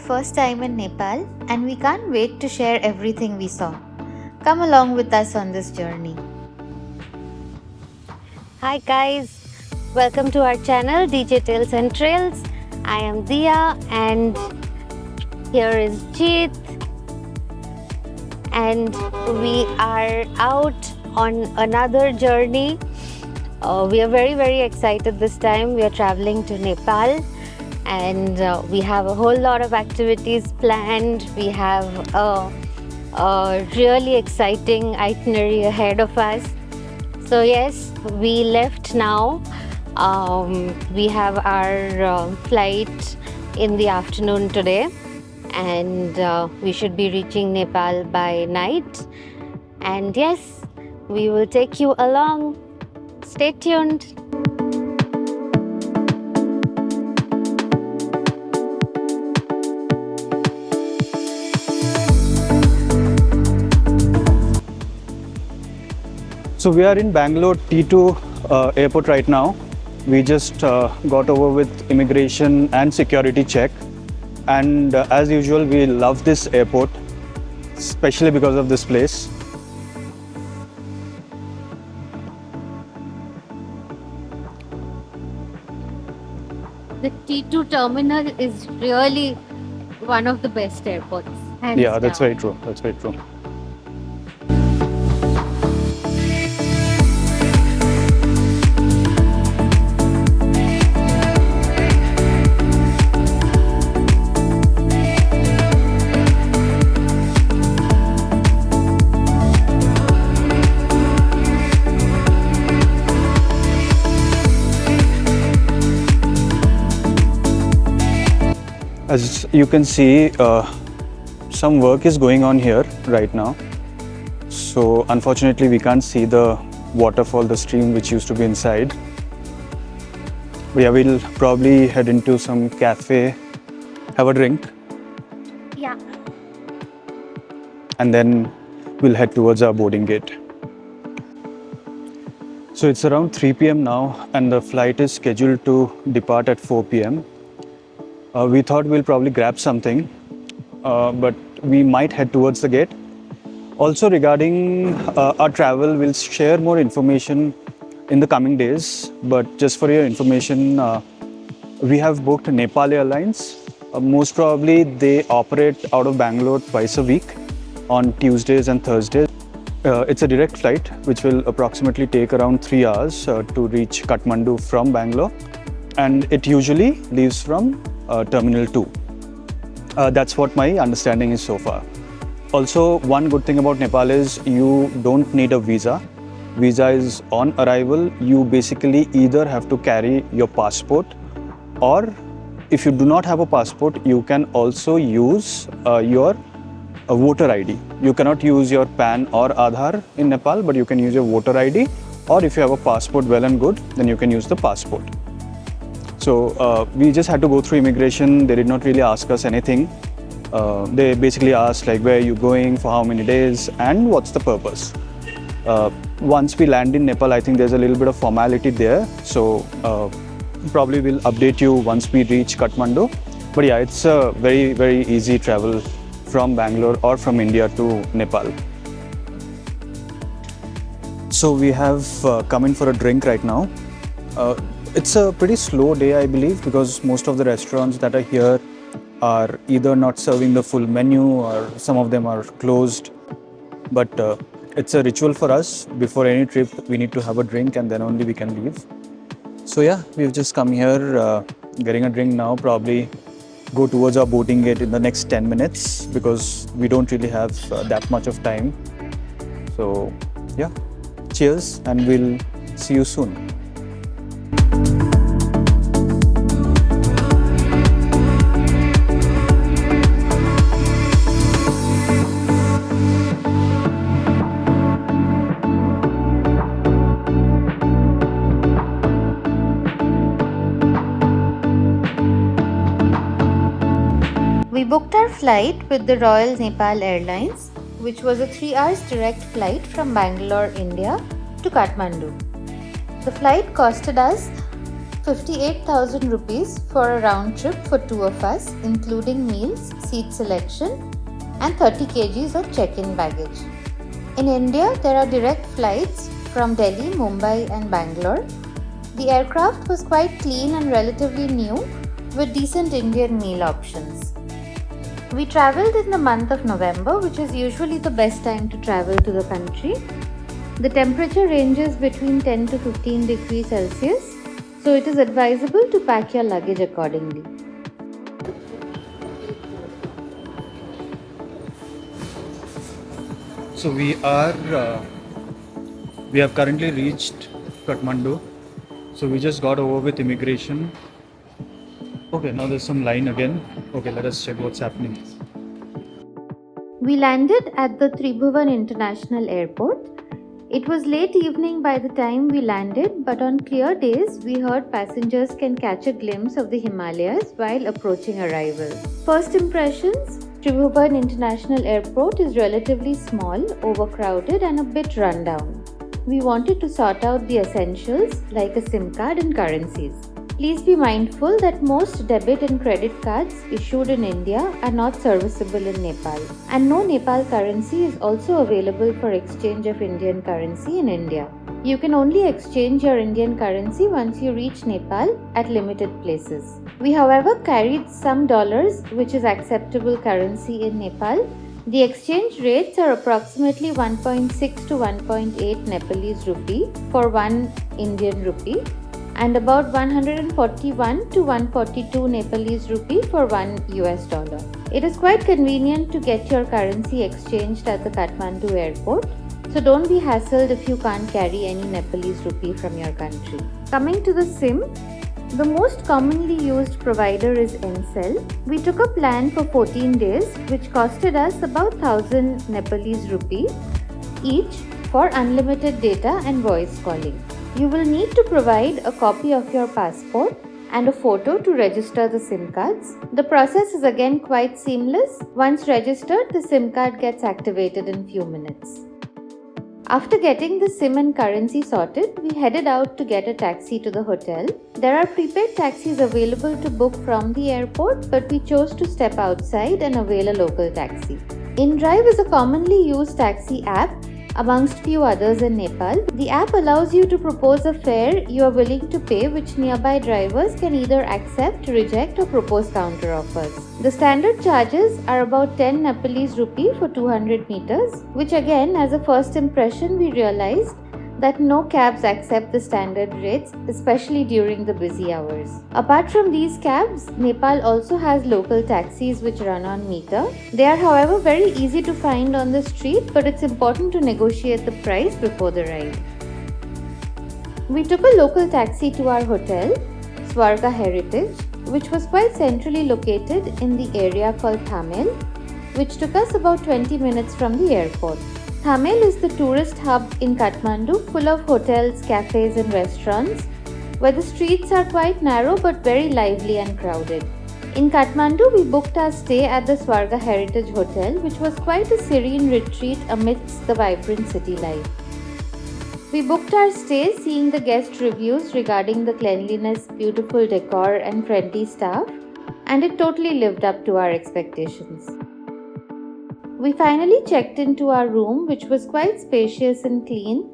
first time in Nepal and we can't wait to share everything we saw. Come along with us on this journey. Hi guys, welcome to our channel DJ Tales and Trails. I am Dia and here is Jeet, and we are out on another journey. We are very excited this time. We are traveling to Nepal and we have a whole lot of activities planned. We have a really exciting itinerary ahead of us. So yes, we left now. We have our flight in the afternoon today, and we should be reaching Nepal by night. And yes, we will take you along. Stay tuned. So we are in Bangalore T2 Airport right now. We just got over with immigration and security check, and as usual we love this airport, especially because of this place. The T2 Terminal is really one of the best airports. Yeah, that's very true. That's very true. As you can see, some work is going on here right now. So unfortunately we can't see the waterfall, the stream which used to be inside. But yeah, we'll probably head into some cafe, have a drink. Yeah. And then we'll head towards our boarding gate. So it's around 3 p.m. now and the flight is scheduled to depart at 4 p.m. We thought we'll probably grab something, but we might head towards the gate. Also regarding our travel, we'll share more information in the coming days. But just for your information, we have booked Nepal Airlines. Most probably they operate out of Bangalore twice a week on Tuesdays and Thursdays. It's a direct flight which will approximately take around 3 hours to reach Kathmandu from Bangalore. And it usually leaves from Terminal 2. That's what my understanding is so far. Also, one good thing about Nepal is you don't need a visa. Visa is on arrival. You basically either have to carry your passport, or if you do not have a passport, you can also use your voter ID. You cannot use your PAN or Aadhaar in Nepal, but you can use your voter ID, or if you have a passport, well and good, then you can use the passport. So we just had to go through immigration. They did not really ask us anything. They basically asked like, where are you going, for how many days, and what's the purpose. Once we land in Nepal, I think there's a little bit of formality there. So probably we'll update you once we reach Kathmandu. But yeah, it's a very easy travel from Bangalore or from India to Nepal. So we have come in for a drink right now. It's a pretty slow day, I believe, because most of the restaurants that are here are either not serving the full menu or some of them are closed. But it's a ritual for us. Before any trip, we need to have a drink and then only we can leave. So yeah, we've just come here, getting a drink now, probably go towards our boarding gate in the next 10 minutes because we don't really have that much of time. So yeah, cheers and we'll see you soon. We booked our flight with the Royal Nepal Airlines, which was a 3 hours direct flight from Bangalore, India to Kathmandu. The flight costed us 58,000 rupees for a round trip for two of us, including meals, seat selection, and 30 kgs of check-in baggage. In India, there are direct flights from Delhi, Mumbai and Bangalore. The aircraft was quite clean and relatively new with decent Indian meal options. We travelled in the month of November, which is usually the best time to travel to the country. The temperature ranges between 10 to 15 degrees Celsius, so it is advisable to pack your luggage accordingly. So we have currently reached Kathmandu. So we just got over with immigration. Okay, now there's some line again. Okay, let us check what's happening. We landed at the Tribhuvan International Airport. It was late evening by the time we landed, but on clear days, we heard passengers can catch a glimpse of the Himalayas while approaching arrival. First impressions, Tribhuvan International Airport is relatively small, overcrowded and a bit rundown. We wanted to sort out the essentials like a SIM card and currencies. Please be mindful that most debit and credit cards issued in India are not serviceable in Nepal, and no Nepal currency is also available for exchange of Indian currency in India. You can only exchange your Indian currency once you reach Nepal at limited places. We, however, carried some dollars, which is acceptable currency in Nepal. The exchange rates are approximately 1.6 to 1.8 Nepalese rupee for 1 Indian rupee and about 141 to 142 Nepalese rupee for 1 US dollar. It is quite convenient to get your currency exchanged at the Kathmandu Airport, so don't be hassled if you can't carry any Nepalese rupee from your country. Coming to the SIM, the most commonly used provider is Ncell. We took a plan for 14 days which costed us about 1000 Nepalese rupee each for unlimited data and voice calling. You will need to provide a copy of your passport and a photo to register the SIM cards. The process is again quite seamless. Once registered, the SIM card gets activated in few minutes. After getting the SIM and currency sorted, we headed out to get a taxi to the hotel. There are prepaid taxis available to book from the airport, but we chose to step outside and avail a local taxi. InDrive is a commonly used taxi app amongst few others in Nepal. The app allows you to propose a fare you are willing to pay, which nearby drivers can either accept, reject or propose counter offers. The standard charges are about 10 Nepalese rupee for 200 meters, which again, as a first impression, we realized that no cabs accept the standard rates, especially during the busy hours. Apart from these cabs, Nepal also has local taxis which run on meter. They are, however, very easy to find on the street, but it's important to negotiate the price before the ride. We took a local taxi to our hotel, Swarga Heritage, which was quite centrally located in the area called Thamel, which took us about 20 minutes from the airport. Thamel is the tourist hub in Kathmandu, full of hotels, cafes and restaurants, where the streets are quite narrow but very lively and crowded. In Kathmandu, we booked our stay at the Swarga Heritage Hotel, which was quite a serene retreat amidst the vibrant city life. We booked our stay seeing the guest reviews regarding the cleanliness, beautiful decor and friendly staff, and it totally lived up to our expectations. We finally checked into our room, which was quite spacious and clean,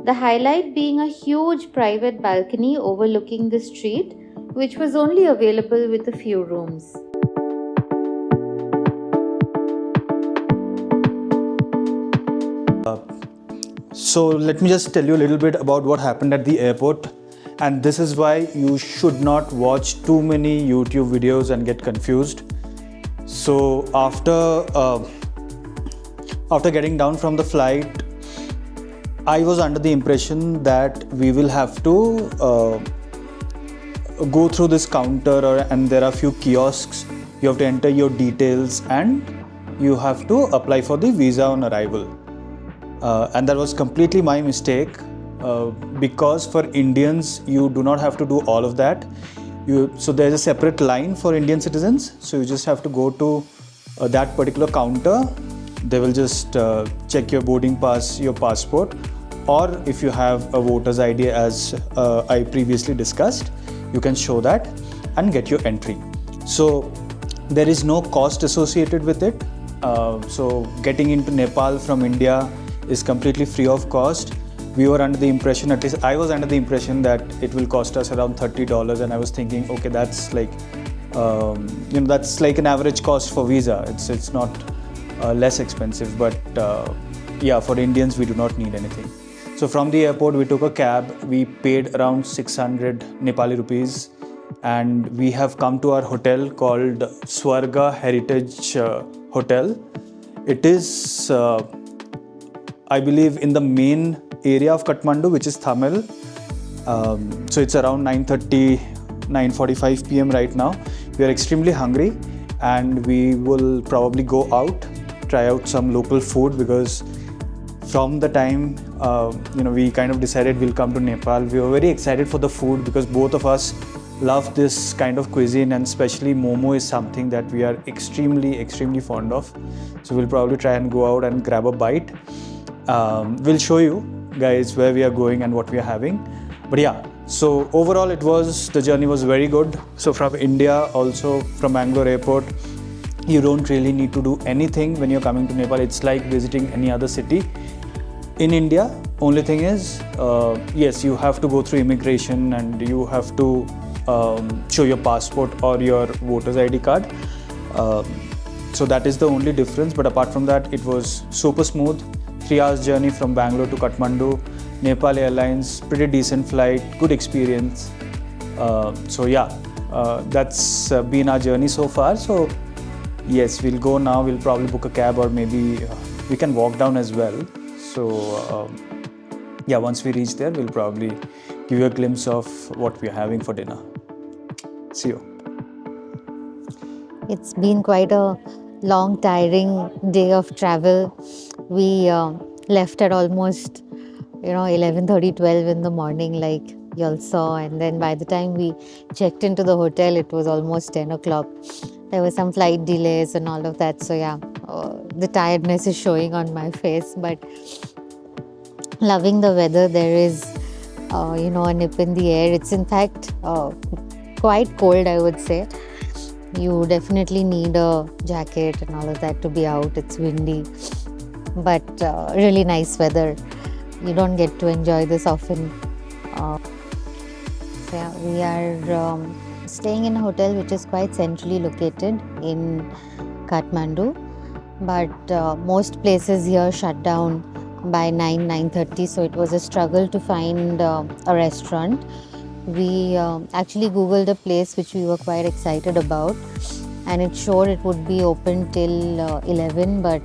the highlight being a huge private balcony overlooking the street, which was only available with a few rooms. So let me just tell you a little bit about what happened at the airport, and this is why you should not watch too many YouTube videos and get confused. So after getting down from the flight, I was under the impression that we will have to go through this counter and there are few kiosks. You have to enter your details and you have to apply for the visa on arrival. And that was completely my mistake because for Indians, you do not have to do all of that. So there's a separate line for Indian citizens. So you just have to go to that particular counter. They will just check your boarding pass, your passport, or if you have a voter's ID as I previously discussed, you can show that and get your entry. So There is no cost associated with it. So getting into Nepal from India is completely free of cost. We were under the impression, at least I was under the impression, that it will cost us around $30, and I was thinking, okay, that's like that's like an average cost for visa. It's not less expensive, but yeah, for Indians we do not need anything. So from the airport we took a cab. We paid around 600 Nepali rupees, and we have come to our hotel called Swarga Heritage Hotel. It is I believe in the main area of Kathmandu, which is Tamil. So it's around 9:30, 9:45 p.m. right now. We are extremely hungry, and we will probably go out, try out some local food, because from the time we kind of decided we'll come to Nepal, we were very excited for the food, because both of us love this kind of cuisine, and especially momo is something that we are extremely fond of. So we'll probably try and go out and grab a bite. We'll show you guys where we are going and what we are having. But yeah, so overall the journey was very good. So from India, also from Bangalore Airport, you don't really need to do anything when you're coming to Nepal. It's like visiting any other city in India. Only thing is, yes, you have to go through immigration, and you have to show your passport or your voter's ID card. So that is the only difference. But apart from that, it was super smooth. 3 hours journey from Bangalore to Kathmandu. Nepal Airlines, pretty decent flight, good experience. So yeah, that's been our journey so far. So yes, we'll go now. We'll probably book a cab, or maybe we can walk down as well. So yeah, once we reach there, we'll probably give you a glimpse of what we're having for dinner. See you. It's been quite a long, tiring day of travel. We left at almost 11:30, 12 in the morning, like you all saw, and then by the time we checked into the hotel, it was almost 10 o'clock. There were some flight delays and all of that, so yeah, the tiredness is showing on my face, but loving the weather. There is a nip in the air. It's in fact quite cold, I would say. You definitely need a jacket and all of that to be out. It's windy, but really nice weather. You don't get to enjoy this often. So yeah, we are staying in a hotel which is quite centrally located in Kathmandu, but most places here shut down by 9:30, so it was a struggle to find a restaurant. We actually googled a place which we were quite excited about, and it showed it would be open till 11, but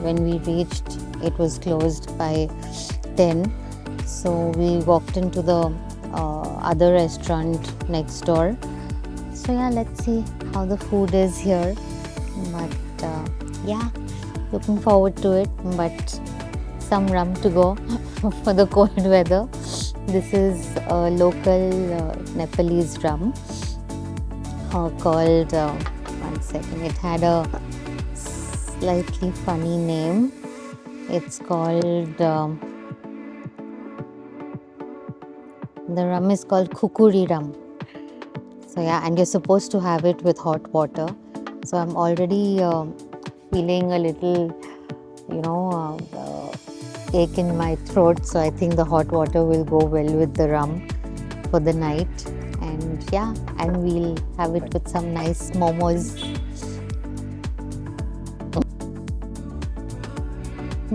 when we reached, it was closed by 10. So we walked into the other restaurant next door. So yeah, let's see how the food is here. But yeah, looking forward to it. But some rum to go for the cold weather. This is a local Nepalese rum called, one second, it had a slightly funny name. It's called, the rum is called Kukuri rum. So yeah, and you're supposed to have it with hot water. So I'm already feeling a little, ache in my throat. So I think the hot water will go well with the rum for the night. And yeah, and we'll have it with some nice momos.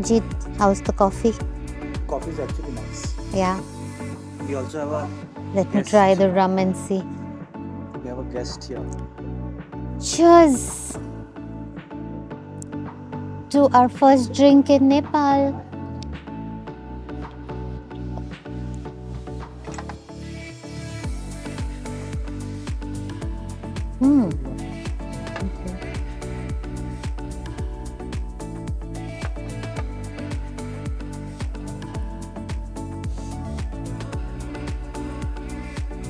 Jeet, how's the coffee? Coffee is actually nice. Yeah. We also have a Let me try the rum and see. We have a guest here. Cheers to our first drink in Nepal.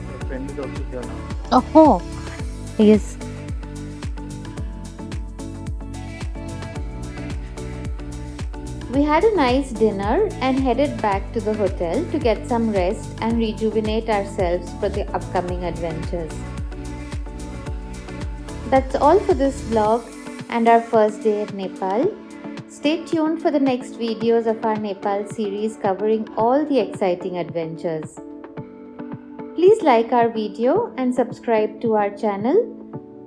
Your friend is also here now. Oh, yes. We had a nice dinner and headed back to the hotel to get some rest and rejuvenate ourselves for the upcoming adventures. That's all for this vlog and our first day at Nepal. Stay tuned for the next videos of our Nepal series covering all the exciting adventures. Please like our video and subscribe to our channel.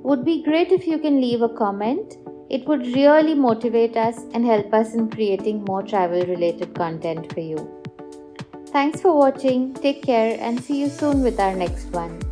Would be great if you can leave a comment. It would really motivate us and help us in creating more travel related content for you. Thanks for watching. Take care and see you soon with our next one.